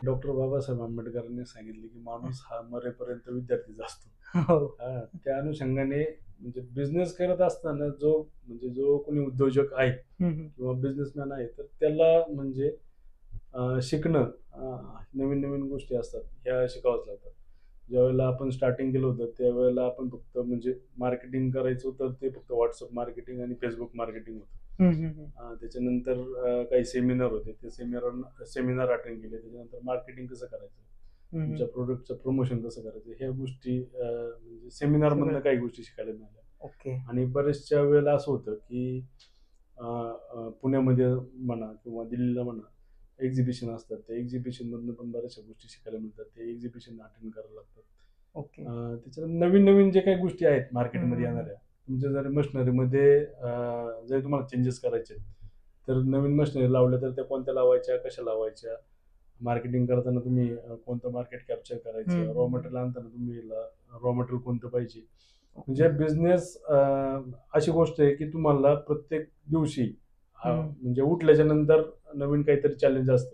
Doctor Babasaheb आंबेडकरांनी सांगितले की माणूस हा मरेपर्यंत विद्यार्थीच असतो. हो. त्या अनुषंगाने म्हणजे बिझनेस करत असताना जो कोणी उद्योजक आहे हं, हं. किंवा बिझनेसमॅन आहे, तर त्याला म्हणजे शिकणं, नवीन नवीन गोष्टी असतात ह्या शिकाव्याच लागतात. ज्यावेळेला आपण स्टार्टिंग केलं होतं त्यावेळेला आपण फक्त म्हणजे मार्केटिंग करायचो, तर ते फक्त व्हॉट्सअप मार्केटिंग आणि फेसबुक मार्केटिंग होतं. हं, हं, हं. त्याच्यानंतर काही सेमिनार होते, ते सेमिनार अटेंड केले. त्याच्यानंतर मार्केटिंग कसं करायचं, हं, हं. तुमच्या प्रोडक्टचं प्रमोशन कसं करायचं, ह्या गोष्टी म्हणजे सगळं. सेमिनारमधनं काही गोष्टी शिकायला मिळाल्या. ओके. आणि बऱ्याचशा वेळेला असं होतं की पुण्यामध्ये म्हणा किंवा दिल्लीला म्हणा, एक्झिबिशन असतात. त्या एक्झिबिशनमधनं पण बऱ्याचशा गोष्टी शिकायला मिळतात. ते एक्झिबिशन अटेंड करावं लागतात. ओके. त्याच्यात नवीन-नवीन जे काही गोष्टी आहेत हं, मार्केटमध्ये हं, हं. येणाऱ्या, तुमच्या जर मशिनरीमध्ये जर तुम्हाला चेंजेस करायचे आहेत, तर नवीन मशिनरी लावल्या तर त्या कोणत्या लावायच्या, कशा लावायच्या? मार्केटिंग करताना तुम्ही कोणतं मार्केट कॅप्चर हं, करायचं, रॉ हं, हं. मटेरियल आणताना तुम्ही रॉ मटेरियल कोणतं पाहिजे? ओके. म्हणजे बिझनेस अशी गोष्ट आहे की तुम्हाला प्रत्येक दिवशी हं. म्हणजे उठल्याच्या नंतर नवीन काहीतरी चॅलेंज असतं.